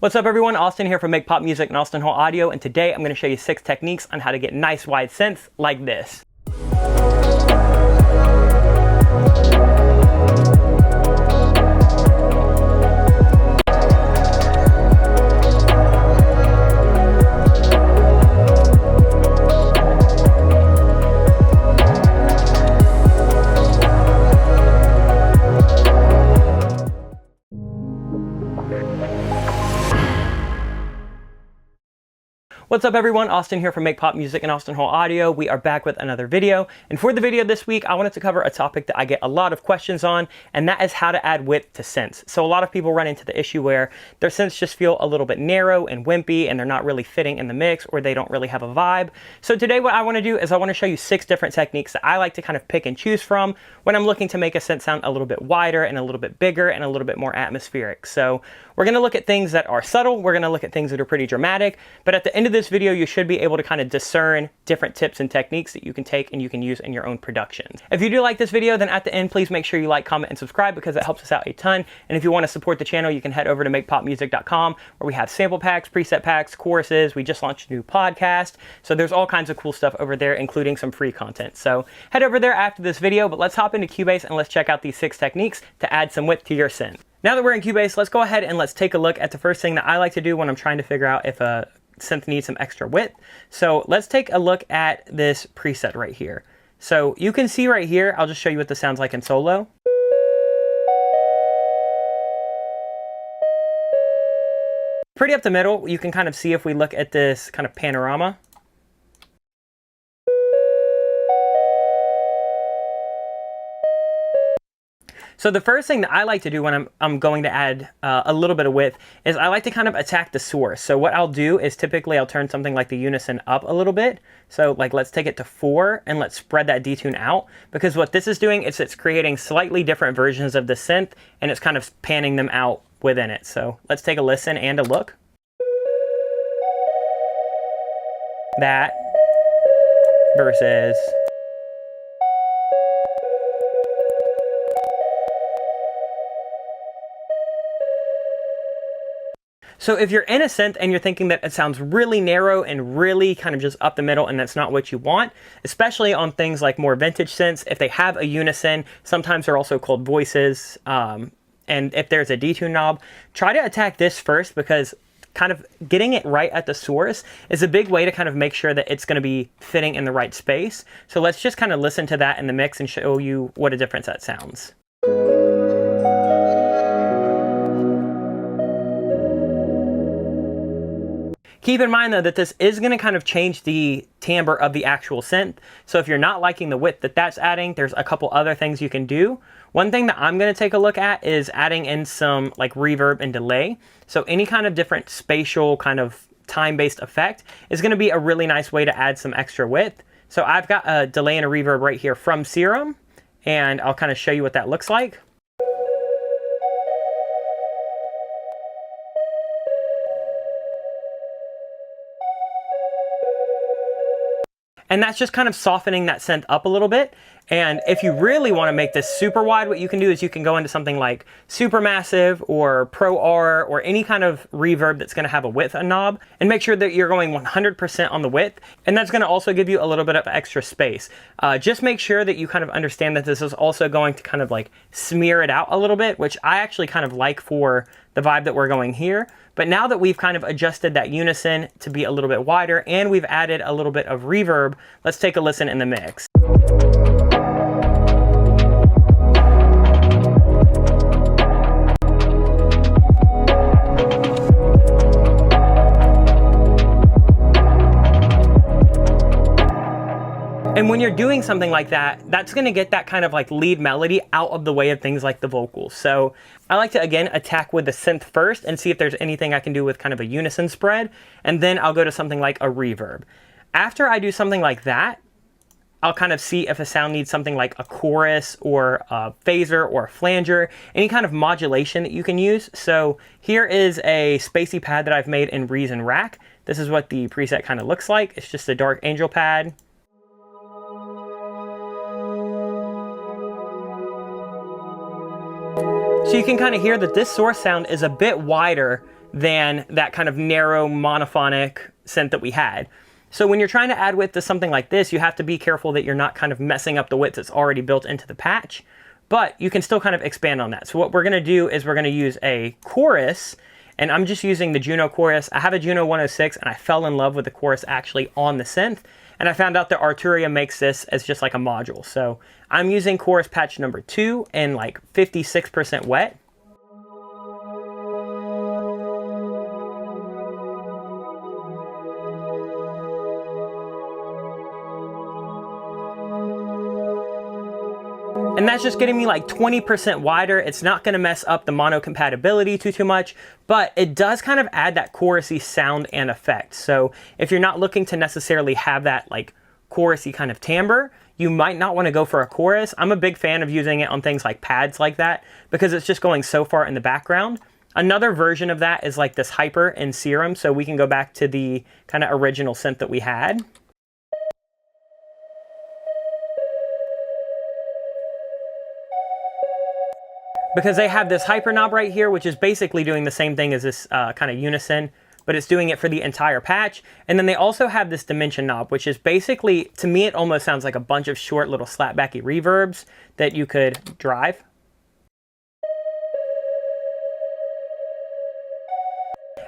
What's up everyone, Austin here from Make Pop Music and Austin Hall Audio, and today I'm going to show you 6 techniques on how to get nice wide synths like this. What's up everyone, Austin here from Make Pop Music and Austin Hall Audio. We are back with another video, and for the video this week I wanted to cover a topic that I get a lot of questions on, and that is how to add width to synths. So a lot of people run into the issue where their synths just feel a little bit narrow and wimpy and they're not really fitting in the mix, or they don't really have a vibe. So today what I want to do is I want to show you 6 different techniques that I like to kind of pick and choose from when I'm looking to make a synth sound a little bit wider and a little bit bigger and a little bit more atmospheric. So we're going to look at things that are subtle, we're going to look at things that are pretty dramatic, but at the end of this video you should be able to kind of discern different tips and techniques that you can take and you can use in your own productions. If you do like this video, then at the end please make sure you like, comment, and subscribe because it helps us out a ton. And if you want to support the channel, you can head over to makepopmusic.com where we have sample packs, preset packs, choruses. We just launched a new podcast, so there's all kinds of cool stuff over there, including some free content. So head over there after this video, but let's hop into Cubase and let's check out these 6 techniques to add some width to your synth. Now that we're in Cubase, let's go ahead and let's take a look at the first thing that I like to do when I'm trying to figure out if a synth needs some extra width. So let's take a look at this preset right here. So you can see right here, I'll just show you what this sounds like in solo. Pretty up the middle, you can kind of see if we look at this kind of panorama. So the first thing that I like to do when I'm going to add a little bit of width is I like to kind of attack the source. So what I'll do is typically I'll turn something like the Unison up a little bit. So like let's take it to 4 and let's spread that detune out, because what this is doing is it's creating slightly different versions of the synth and it's kind of panning them out within it. So let's take a listen and a look. That versus so if you're in a synth and you're thinking that it sounds really narrow and really kind of just up the middle and that's not what you want, especially on things like more vintage synths, if they have a Unison, sometimes they're also called voices, and if there's a detune knob, try to attack this first, because kind of getting it right at the source is a big way to kind of make sure that it's going to be fitting in the right space. So let's just kind of listen to that in the mix and show you what a difference that sounds. Keep in mind though that this is going to kind of change the timbre of the actual synth. So if you're not liking the width that that's adding, there's a couple other things you can do. One thing that I'm going to take a look at is adding in some like reverb and delay. So any kind of different spatial kind of time-based effect is going to be a really nice way to add some extra width. So I've got a delay and a reverb right here from Serum, and I'll kind of show you what that looks like. And that's just kind of softening that synth up a little bit. And if you really want to make this super wide, what you can do is you can go into something like Supermassive or Pro R or any kind of reverb that's going to have a width knob, and make sure that you're going 100% on the width. And that's going to also give you a little bit of extra space. Just make sure that you kind of understand that this is also going to kind of like smear it out a little bit, which I actually kind of like for the vibe that we're going here. But now that we've kind of adjusted that Unison to be a little bit wider and we've added a little bit of reverb, let's take a listen in the mix. And when you're doing something like that, that's going to get that kind of like lead melody out of the way of things like the vocals. So I like to, again, attack with the synth first and see if there's anything I can do with kind of a Unison spread, and then I'll go to something like a reverb. After I do something like that, I'll kind of see if a sound needs something like a chorus or a phaser or a flanger, any kind of modulation that you can use. So here is a spacey pad that I've made in Reason Rack. This is what the preset kind of looks like. It's just a dark angel pad. So you can kind of hear that this source sound is a bit wider than that kind of narrow monophonic synth that we had. So when you're trying to add width to something like this, you have to be careful that you're not kind of messing up the width that's already built into the patch, but you can still kind of expand on that. So what we're gonna do is we're gonna use a chorus, and I'm just using the Juno chorus. I have a Juno 106 and I fell in love with the chorus actually on the synth, and I found out that Arturia makes this as just like a module. So I'm using chorus patch number 2 and like 56% wet. And that's just getting me like 20% wider. It's not gonna mess up the mono compatibility too much, but it does kind of add that chorusy sound and effect. So if you're not looking to necessarily have that like chorusy kind of timbre, you might not wanna go for a chorus. I'm a big fan of using it on things like pads like that because it's just going so far in the background. Another version of that is like this hyper in Serum, so we can go back to the kind of original synth that we had. Because they have this hyper knob right here, which is basically doing the same thing as this kind of Unison, but it's doing it for the entire patch. And then they also have this dimension knob, which is basically, to me, it almost sounds like a bunch of short little slapbacky reverbs that you could drive.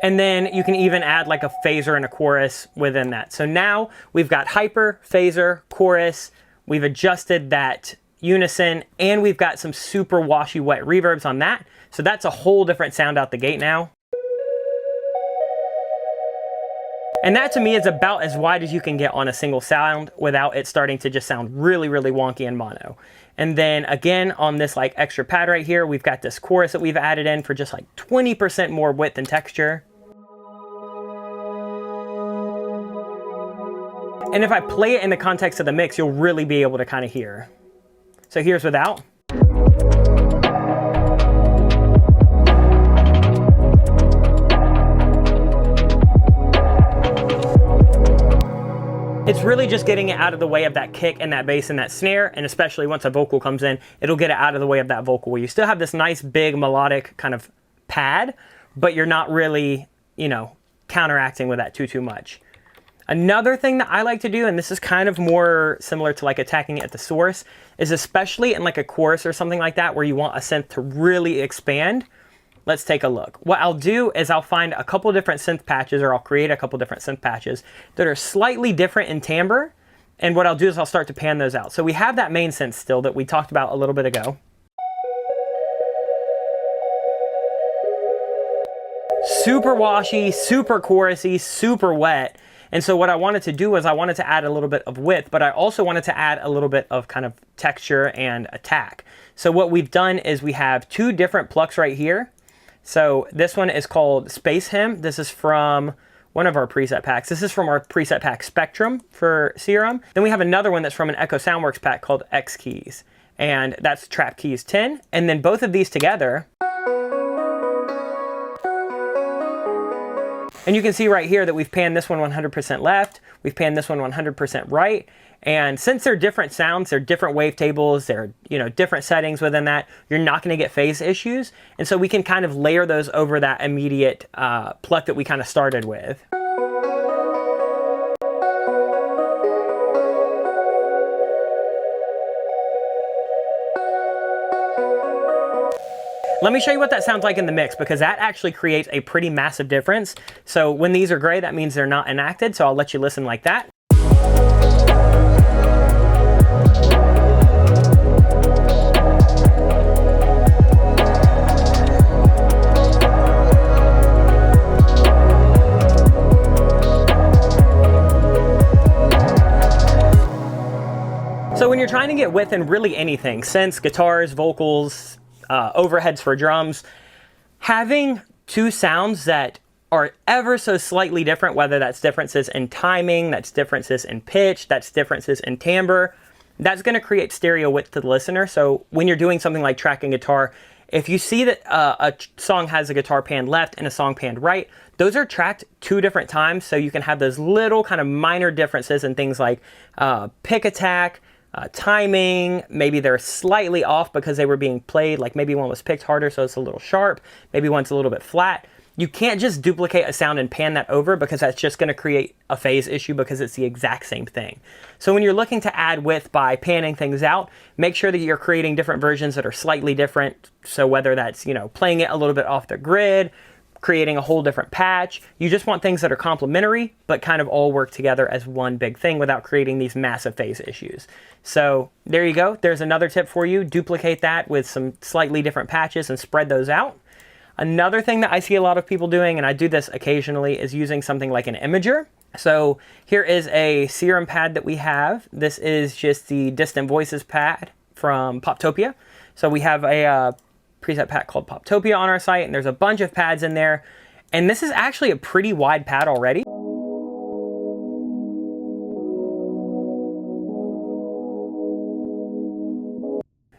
And then you can even add like a phaser and a chorus within that. So now we've got hyper, phaser, chorus, we've adjusted that Unison, and we've got some super washy wet reverbs on that. So that's a whole different sound out the gate now. And that to me is about as wide as you can get on a single sound without it starting to just sound really, really wonky and mono. And then again, on this like extra pad right here, we've got this chorus that we've added in for just like 20% more width and texture. And if I play it in the context of the mix, you'll really be able to kind of hear. So here's without. It's really just getting it out of the way of that kick and that bass and that snare, and especially once a vocal comes in, it'll get it out of the way of that vocal, where you still have this nice big melodic kind of pad, but you're not really, you know, counteracting with that too much. Another thing that I like to do, and this is kind of more similar to like attacking it at the source, is especially in like a chorus or something like that where you want a synth to really expand. Let's take a look. What I'll do is I'll find a couple different synth patches, or I'll create a couple different synth patches that are slightly different in timbre. And what I'll do is I'll start to pan those out. So we have that main synth still that we talked about a little bit ago. Super washy, super chorusy, super wet. And so what I wanted to do was I wanted to add a little bit of width, but I also wanted to add a little bit of kind of texture and attack. So what we've done is we have two different plucks right here. So this one is called Space Hymn. This is from one of our preset packs. This is from our preset pack Spectrum for Serum. Then we have another one that's from an Echo Soundworks pack called X Keys. And that's Trap Keys 10. And then both of these together, and you can see right here that we've panned this one 100% left, we've panned this one 100% right, and since they're different sounds, they're different wavetables, they're, you know, different settings within that, you're not gonna get phase issues, and so we can kind of layer those over that immediate pluck that we kind of started with. Let me show you what that sounds like in the mix, because that actually creates a pretty massive difference. So when these are gray, that means they're not enacted, so I'll let you listen like that. So when you're trying to get width in really anything, synths, guitars, vocals, overheads for drums, having two sounds that are ever so slightly different, whether that's differences in timing, that's differences in pitch, that's differences in timbre, that's going to create stereo width to the listener. So when you're doing something like tracking guitar, if you see that a song has a guitar panned left and a song panned right, those are tracked two different times, so you can have those little kind of minor differences in things like pick attack, timing, maybe they're slightly off because they were being played, like maybe one was picked harder so it's a little sharp, maybe one's a little bit flat. you can't just duplicate a sound and pan that over, because that's just going to create a phase issue because it's the exact same thing. So when you're looking to add width by panning things out, make sure that you're creating different versions that are slightly different. So whether that's, playing it a little bit off the grid, creating a whole different patch, you just want things that are complementary, but kind of all work together as one big thing without creating these massive phase issues. So there you go. There's another tip for you. Duplicate that with some slightly different patches and spread those out. Another thing that I see a lot of people doing, and I do this occasionally, is using something like an imager. So here is a Serum pad that we have. This is just the Distant Voices pad from Poptopia. So we have a preset pad called Poptopia on our site, and there's a bunch of pads in there. And this is actually a pretty wide pad already.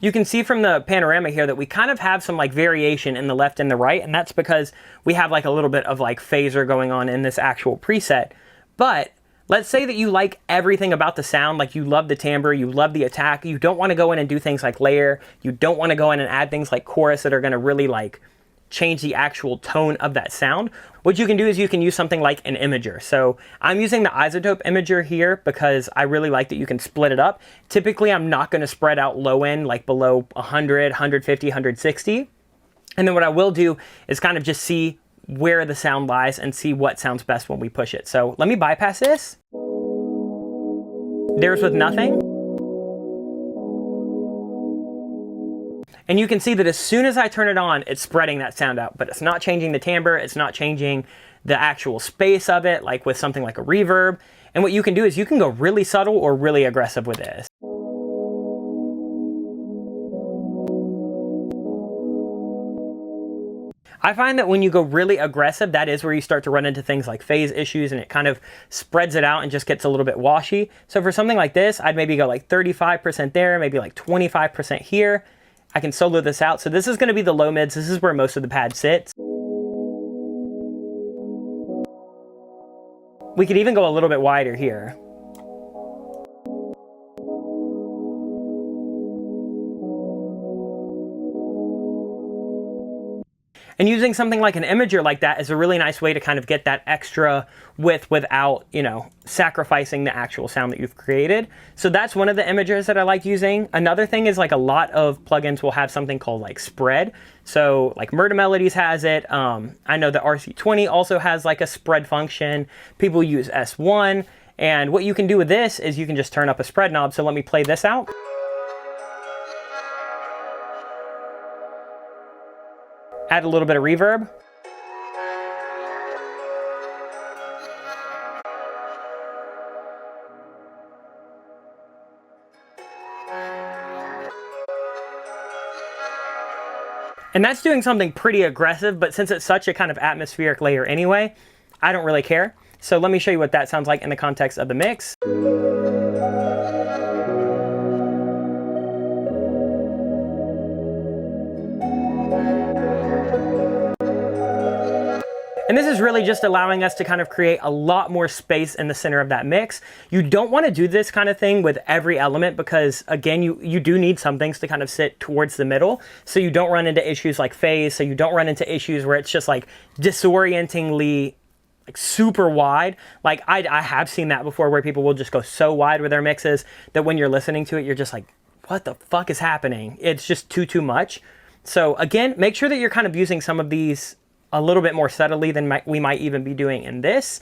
You can see from the panorama here that we kind of have some like variation in the left and the right, and that's because we have like a little bit of like phaser going on in this actual preset. But let's say that you like everything about the sound, like you love the timbre, you love the attack, you don't want to go in and do things like layer, you don't want to go in and add things like chorus that are going to really like change the actual tone of that sound. What you can do is you can use something like an imager. So I'm using the Isotope imager here because I really like that you can split it up. Typically, I'm not going to spread out low end like below 100, 150, 160. And then what I will do is kind of just see where the sound lies and see what sounds best when we push it. So let me bypass this. There's with nothing. And you can see that as soon as I turn it on, it's spreading that sound out, but it's not changing the timbre, it's not changing the actual space of it, like with something like a reverb. And what you can do is you can go really subtle or really aggressive with this. I find that when you go really aggressive, that is where you start to run into things like phase issues, and it kind of spreads it out and just gets a little bit washy. So for something like this, I'd maybe go like 35% there, maybe like 25% here. I can solo this out. So this is going to be the low mids. This is where most of the pad sits. We could even go a little bit wider here. And using something like an imager like that is a really nice way to kind of get that extra width without, sacrificing the actual sound that you've created. So that's one of the imagers that I like using. Another thing is like a lot of plugins will have something called like spread. So like Murder Melodies has it. I know that RC20 also has like a spread function. People use S1. And what you can do with this is you can just turn up a spread knob. So let me play this out. Add a little bit of reverb. And that's doing something pretty aggressive, but since it's such a kind of atmospheric layer anyway, I don't really care. So let me show you what that sounds like in the context of the mix. And this is really just allowing us to kind of create a lot more space in the center of that mix. You don't want to do this kind of thing with every element because, again, you do need some things to kind of sit towards the middle so you don't run into issues like phase, so you don't run into issues where it's just like disorientingly like super wide. Like I have seen that before where people will just go so wide with their mixes that when you're listening to it, you're just like, what the fuck is happening? It's just too much. So again, make sure that you're kind of using some of these a little bit more subtly than we might even be doing in this.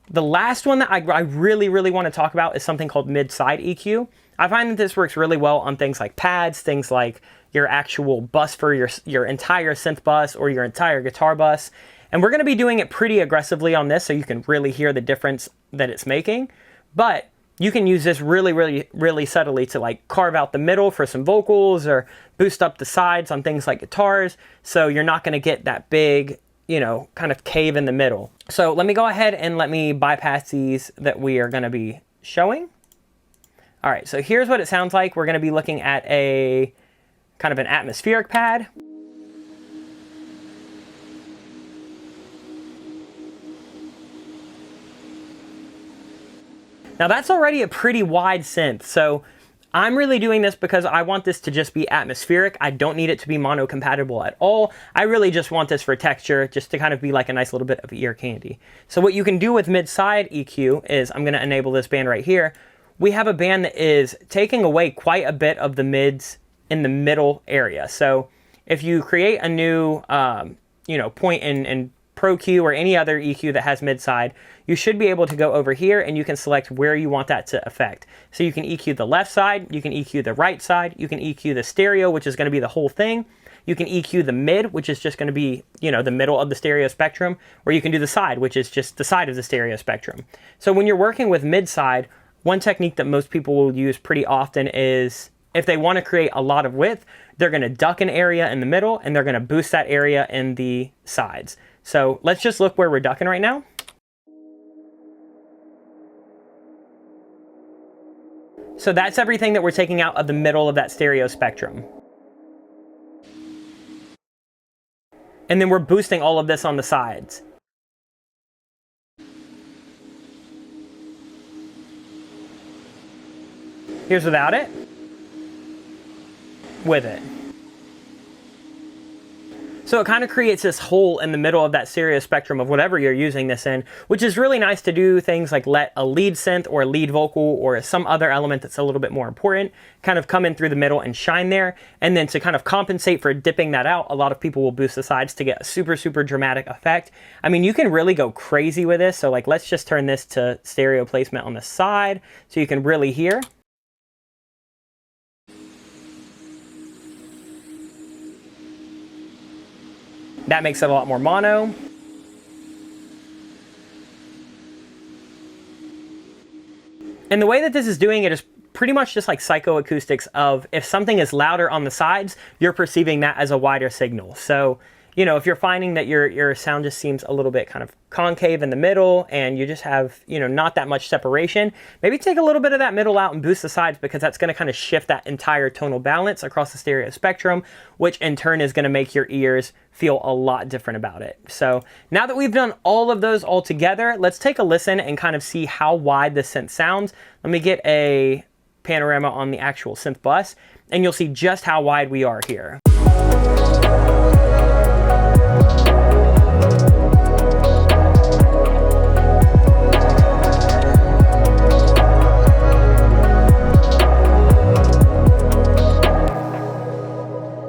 The last one that I really want to talk about is something called mid-side EQ. I find that this works really well on things like pads, things like your actual bus for your entire synth bus or your entire guitar bus. And we're going to be doing it pretty aggressively on this so you can really hear the difference that it's making. But you can use this really subtly to like carve out the middle for some vocals or boost up the sides on things like guitars. So you're not going to get that big, kind of cave in the middle. So let me go ahead and let me bypass these that we are going to be showing. All right, so here's what it sounds like. We're going to be looking at a kind of an atmospheric pad. Now that's already a pretty wide synth, so I'm really doing this because I want this to just be atmospheric. I don't need it to be mono compatible at all. I really just want this for texture, just to kind of be like a nice little bit of ear candy. So what you can do with mid-side EQ is, I'm going to enable this band right here. We have a band that is taking away quite a bit of the mids in the middle area. So if you create a new point in Pro Q or any other EQ that has mid-side, you should be able to go over here and you can select where you want that to affect. So you can EQ the left side, you can EQ the right side, you can EQ the stereo, which is going to be the whole thing. You can EQ the mid, which is just going to be, the middle of the stereo spectrum, or you can do the side, which is just the side of the stereo spectrum. So when you're working with mid-side, one technique that most people will use pretty often is, if they want to create a lot of width, they're going to duck an area in the middle and they're going to boost that area in the sides. So let's just look where we're ducking right now. So that's everything that we're taking out of the middle of that stereo spectrum. And then we're boosting all of this on the sides. Here's without it. With it. So it kind of creates this hole in the middle of that stereo spectrum of whatever you're using this in, which is really nice to do things like let a lead synth or a lead vocal or some other element that's a little bit more important kind of come in through the middle and shine there. And then to kind of compensate for dipping that out, a lot of people will boost the sides to get a super, super dramatic effect. I mean, you can really go crazy with this. So like, let's just turn this to stereo placement on the side so you can really hear. That makes it a lot more mono. And the way that this is doing it is pretty much just like psychoacoustics of, if something is louder on the sides, you're perceiving that as a wider signal. So, if you're finding that your sound just seems a little bit kind of concave in the middle and you just have, not that much separation, maybe take a little bit of that middle out and boost the sides, because that's going to kind of shift that entire tonal balance across the stereo spectrum, which in turn is going to make your ears feel a lot different about it. So now that we've done all of those all together, let's take a listen and kind of see how wide the synth sounds. Let me get a panorama on the actual synth bus and you'll see just how wide we are here.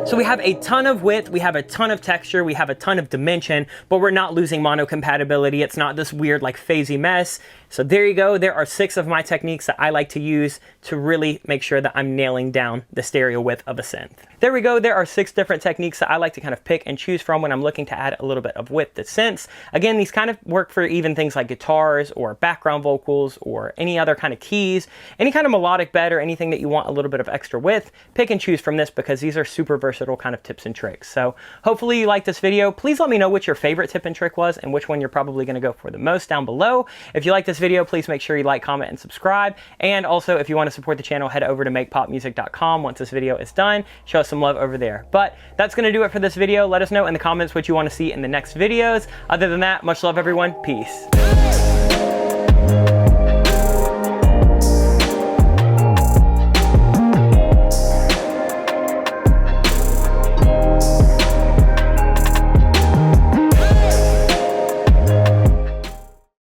So we have a ton of width, we have a ton of texture, we have a ton of dimension, but we're not losing mono compatibility. It's not this weird like phasey mess. So there you go. There are 6 of my techniques that I like to use to really make sure that I'm nailing down the stereo width of a synth. There we go. There are 6 different techniques that I like to kind of pick and choose from when I'm looking to add a little bit of width to synths. Again, these kind of work for even things like guitars or background vocals or any other kind of keys, any kind of melodic bed or anything that you want a little bit of extra width. Pick and choose from this because these are super versatile kind of tips and tricks. So hopefully you liked this video. Please let me know what your favorite tip and trick was and which one you're probably going to go for the most down below. If you like this video, please make sure you like, comment, and subscribe. And also, if you want to support the channel, head over to makepopmusic.com once this video is done. Show us some love over there. But that's going to do it for this video. Let us know in the comments what you want to see in the next videos. Other than that, much love, everyone. Peace.